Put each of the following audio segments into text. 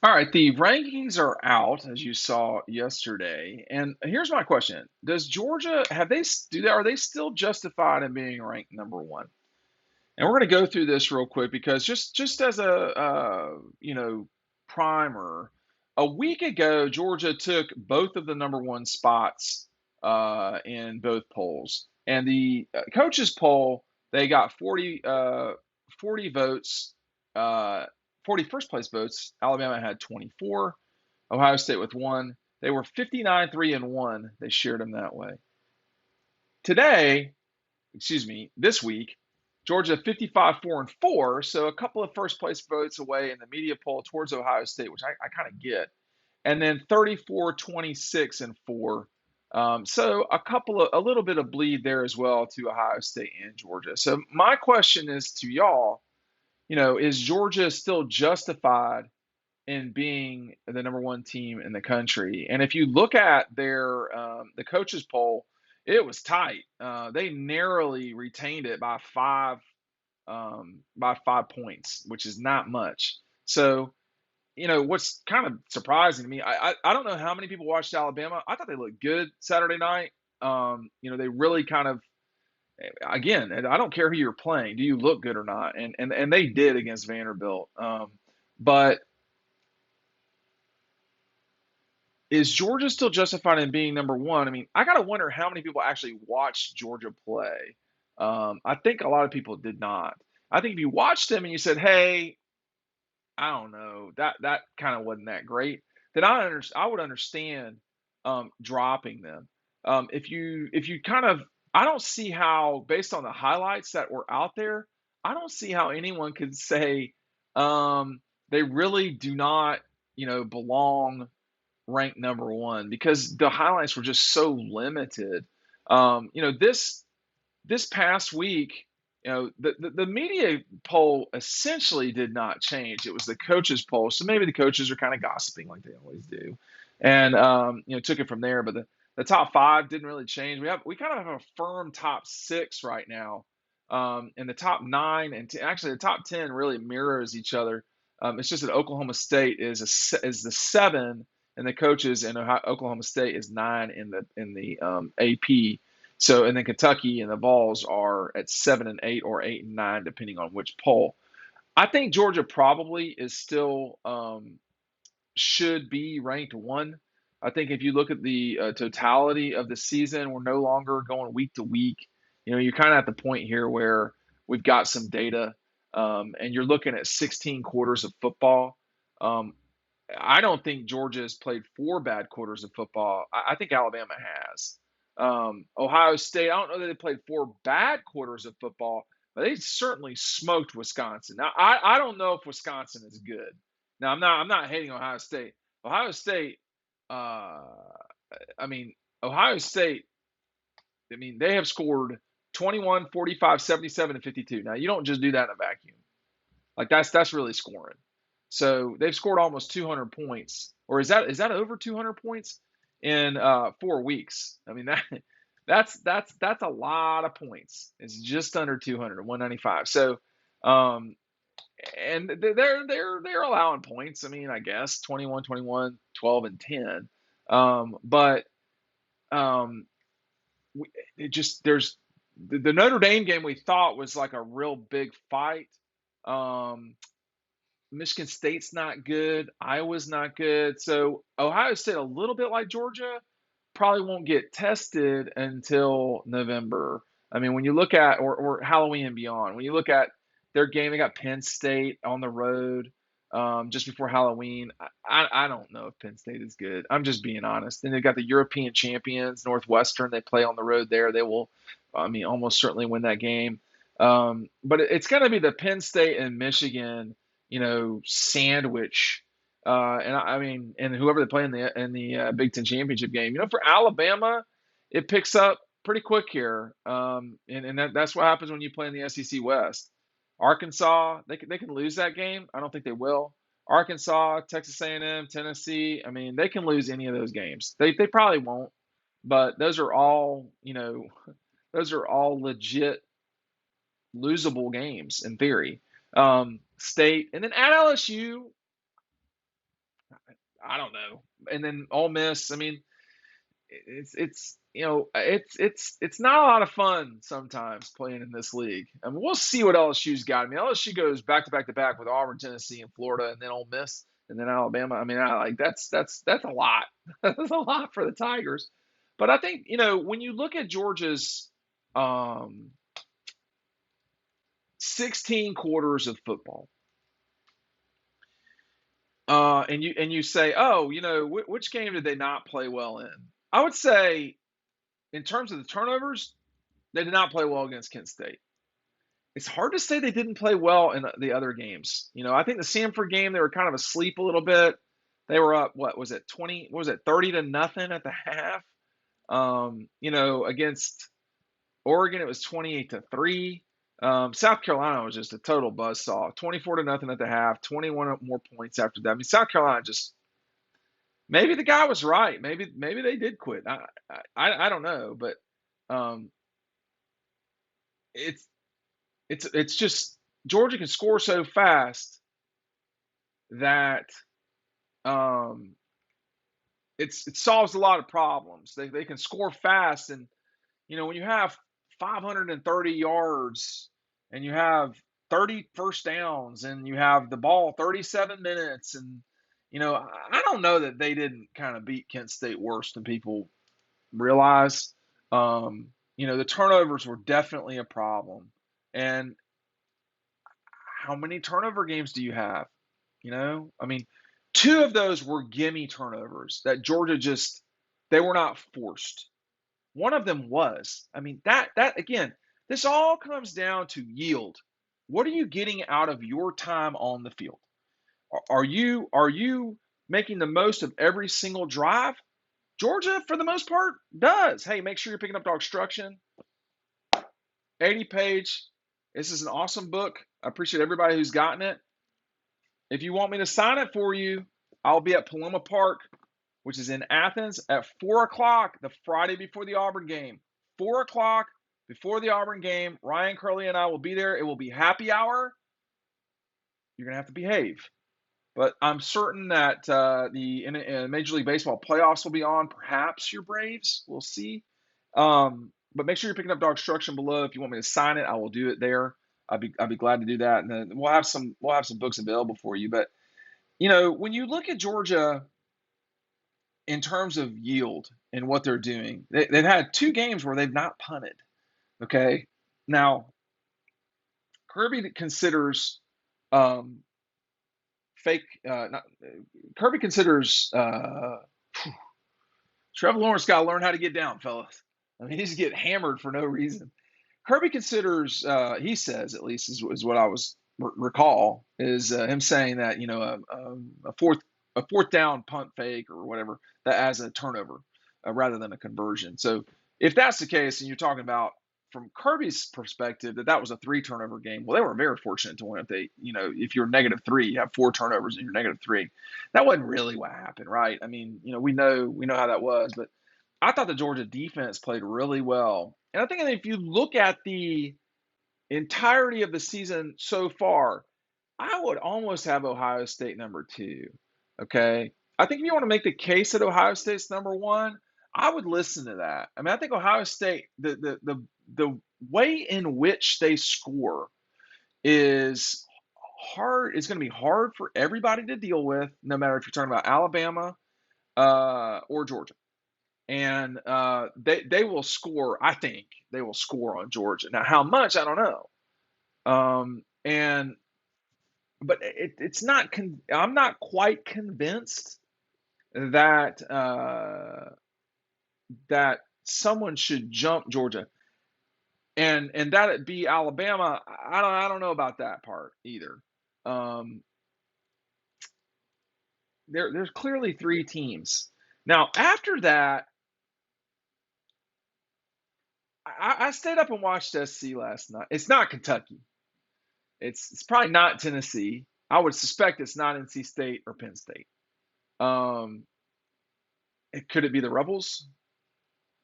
All right, the rankings are out as you saw yesterday, and here's my question: Does Georgia have they do they are they still justified in being ranked number one? And we're going to go through this real quick because just as a primer, a week ago Georgia took both of the number one spots in both polls, and the coaches poll they got 40 votes, uh, 40 first place votes. Alabama had 24, Ohio State with one. They were 59 3 and 1. They shared them that way. Today, excuse me, this week, Georgia 55 4 and 4, so a couple of first place votes away in the media poll towards Ohio State, which I kind of get. And then 34 26 and 4. So a little bit of bleed there as well to Ohio State and Georgia. So my question is to y'all, is Georgia still justified in being the number one team in the country? And if you look at the coaches poll, it was tight. They narrowly retained it by 5 points, which is not much. So what's kind of surprising to me, I don't know how many people watched Alabama. I thought they looked good Saturday night. They really kind of, again, and I don't care who you're playing. Do you look good or not? And they did against Vanderbilt. But is Georgia still justified in being number one? I mean, I gotta wonder how many people actually watched Georgia play. I think a lot of people did not. I think if you watched them and you said, "Hey, I don't know, that kind of wasn't that great," then I would understand dropping them. If you kind of, I don't see how, based on the highlights that were out there, I don't see how anyone could say they really do not, belong ranked number one because the highlights were just so limited. This past week, the media poll essentially did not change. It was the coaches poll, so maybe the coaches are kind of gossiping like they always do, and took it from there. But the top five didn't really change. We kind of have a firm top six right now, and the top nine and actually the top 10 really mirrors each other. It's just that Oklahoma State is the seven and the coaches, and Oklahoma State is nine in the AP. So, and then Kentucky and the Vols are at 7 and 8 or 8 and 9, depending on which poll. I think Georgia probably is still should be ranked one. I think if you look at the totality of the season, we're no longer going week to week. You're kind of at the point here where we've got some data, and you're looking at 16 quarters of football. Um, I don't think Georgia has played four bad quarters of football. I think Alabama has. Ohio State, I don't know that they played four bad quarters of football, but they certainly smoked Wisconsin. Now, I don't know if Wisconsin is good. Now, I'm not hating Ohio State. Ohio State, uh, I mean, Ohio State, I mean, they have scored 21, 45, 77, and 52. Now, you don't just do that in a vacuum. Like that's really scoring. So they've scored almost 200 points, or is that over 200 points in 4 weeks? I mean that's a lot of points. It's just under 200, 195. So um, and they're allowing points. I mean, I guess 21, 21, 12, and 10. But um, it just there's the Notre Dame game we thought was like a real big fight. Um, Michigan State's not good. Iowa's not good. So Ohio State, a little bit like Georgia, probably won't get tested until November. I mean, when you look at or Halloween and beyond, when you look at their game, they got Penn State on the road just before Halloween. I don't know if Penn State is good. I'm just being honest. Then they've got the European champions, Northwestern. They play on the road there. They will, I mean, almost certainly win that game. But it's going to be the Penn State and Michigan, sandwich. I mean, and whoever they play in the Big Ten championship game, for Alabama, it picks up pretty quick here, and that's what happens when you play in the SEC West. Arkansas, they can lose that game. I don't think they will. Arkansas, Texas A&M, Tennessee. I mean, they can lose any of those games. They probably won't, but those are all legit losable games in theory. State, and then at LSU, I don't know. And then Ole Miss. I mean, it's not a lot of fun sometimes playing in this league. I mean, we'll see what LSU's got. I mean, LSU goes back to back to back with Auburn, Tennessee, and Florida, and then Ole Miss, and then Alabama. I mean, that's a lot. That's a lot for the Tigers. But I think when you look at Georgia's 16 quarters of football, and you say, oh, which game did they not play well in? I would say, in terms of the turnovers, they did not play well against Kent State. It's hard to say they didn't play well in the other games. I think the Samford game, they were kind of asleep a little bit. They were up, what was it, 30-0 at the half. Against Oregon, it was 28-3. South Carolina was just a total buzzsaw, 24-0 at the half, 21 more points after that. I mean, South Carolina just, maybe the guy was right. Maybe they did quit. I don't know, but um, it's it's just Georgia can score so fast that um, it solves a lot of problems. They can score fast, and when you have 530 yards and you have 30 first downs and you have the ball 37 minutes, and I don't know that they didn't kind of beat Kent State worse than people realize. The turnovers were definitely a problem, and how many turnover games do you have? I mean, two of those were gimme turnovers that Georgia just, they were not forced. One of them was. I mean, that again, this all comes down to yield. What are you getting out of your time on the field? Are you making the most of every single drive? Georgia, for the most part, does. Hey, make sure you're picking up DAWGSTRUCTION. 80-page. This is an awesome book. I appreciate everybody who's gotten it. If you want me to sign it for you, I'll be at Paloma Park, which is in Athens, at 4 o'clock the Friday before the Auburn game. 4 o'clock before the Auburn game. Ryan Curley and I will be there. It will be happy hour. You're going to have to behave. But I'm certain that the Major League Baseball playoffs will be on. Perhaps your Braves. We'll see. But make sure you're picking up DAWGSTRUCTION below. If you want me to sign it, I will do it there. I'd be glad to do that. And then we'll have some books available for you. But when you look at Georgia in terms of yield and what they're doing, they've had two games where they've not punted. Okay, now Kirby considers fake. Kirby considers Trevor Lawrence got to learn how to get down, fellas. I mean, he's getting hammered for no reason. Kirby considers, he says at least, is what I was recall, is him saying that a fourth down punt fake or whatever that as a turnover rather than a conversion. So if that's the case, and you're talking about from Kirby's perspective that was a 3 turnover game, well, they were very fortunate to win. If you're -3, you have 4 turnovers and you're -3. That wasn't really what happened, right? I mean, we know how that was, but I thought the Georgia defense played really well. And I think if you look at the entirety of the season so far, I would almost have Ohio State number 2. Okay. I think if you want to make the case that Ohio State's number 1, I would listen to that. I mean, I think Ohio State, the way in which they score is hard. It's going to be hard for everybody to deal with, no matter if you're talking about Alabama or Georgia. And they will score. I think they will score on Georgia. Now, how much, I don't know. But it's not. I'm not quite convinced that that someone should jump Georgia, and that it be Alabama. I don't know about that part either. There's clearly 3 teams. Now after that, I stayed up and watched SC last night. It's not Kentucky. It's probably not Tennessee. I would suspect it's not NC State or Penn State. Could it be the Rebels?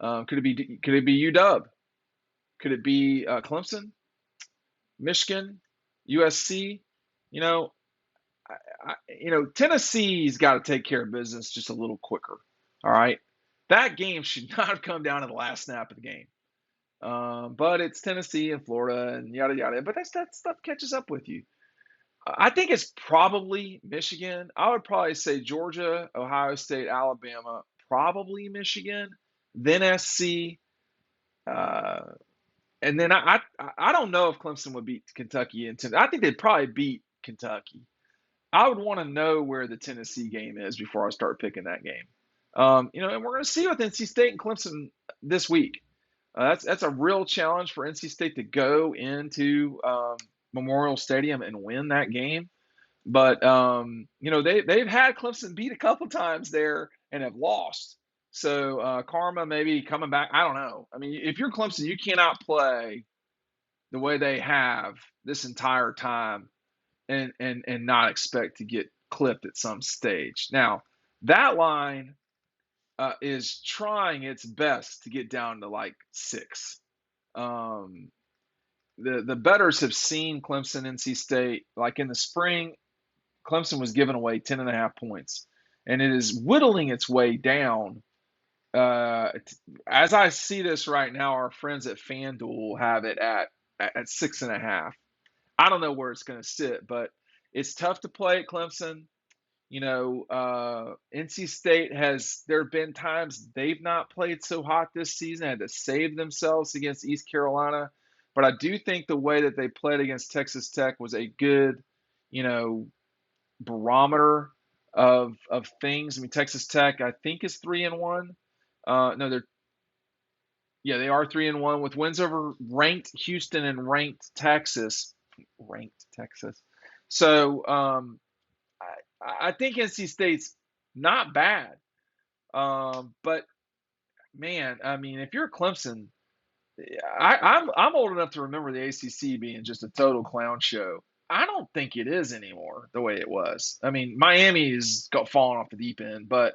Could it be UW? Could it be Clemson, Michigan, USC? Tennessee's got to take care of business just a little quicker. All right, that game should not have come down to the last snap of the game. But it's Tennessee and Florida and yada yada. But that stuff catches up with you. I think it's probably Michigan. I would probably say Georgia, Ohio State, Alabama, probably Michigan, then SC, uh, and then I don't know if Clemson would beat Kentucky and Tennessee. I think they'd probably beat Kentucky. I would want to know where the Tennessee game is before I start picking that game. And we're going to see with NC State and Clemson this week. That's a real challenge for NC State to go into Memorial Stadium and win that game. But they've had Clemson beat a couple times there and have lost. So karma maybe coming back. I don't know. I mean, if you're Clemson, you cannot play the way they have this entire time and not expect to get clipped at some stage. Now that line is trying its best to get down to like 6. Um, the bettors have seen Clemson, NC State, like in the spring. Clemson was giving away 10.5 points, and it is whittling its way down. As I see this right now, our friends at FanDuel have it at 6.5. I don't know where it's going to sit, but it's tough to play at Clemson. NC State there have been times they've not played so hot this season, had to save themselves against East Carolina. But I do think the way that they played against Texas Tech was a good, barometer of things. I mean, Texas Tech, I think, is 3-1. No, they are 3-1 with wins over ranked Houston and ranked Texas. Ranked Texas. So I think NC State's not bad. But man, I mean, if you're Clemson, I'm old enough to remember the ACC being just a total clown show. I don't think it is anymore the way it was. I mean, Miami's got fallen off the deep end, but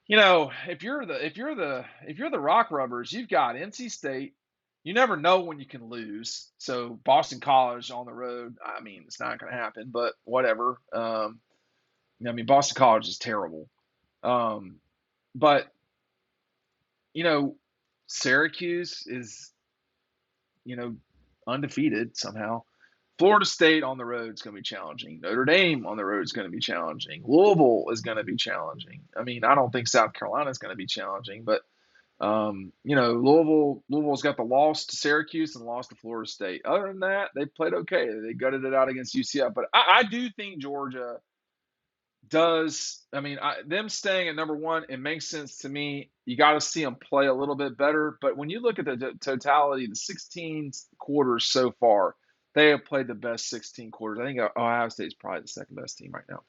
if you're the Rock Rubbers, you've got NC State. You never know when you can lose. So Boston College on the road, I mean, it's not going to happen, but whatever. I mean, Boston College is terrible. But Syracuse is undefeated somehow. Florida State on the road is going to be challenging. Notre Dame on the road is going to be challenging. Louisville is going to be challenging. I mean, I don't think South Carolina is going to be challenging, but Louisville's got the loss to Syracuse and lost to Florida State. Other than that, they played okay. They gutted it out against UCF, but I do think Georgia does. I mean, them staying at number 1, it makes sense to me. You got to see them play a little bit better, but when you look at the totality, the 16 quarters so far, they have played the best 16 quarters. I think Ohio State is probably the second best team right now.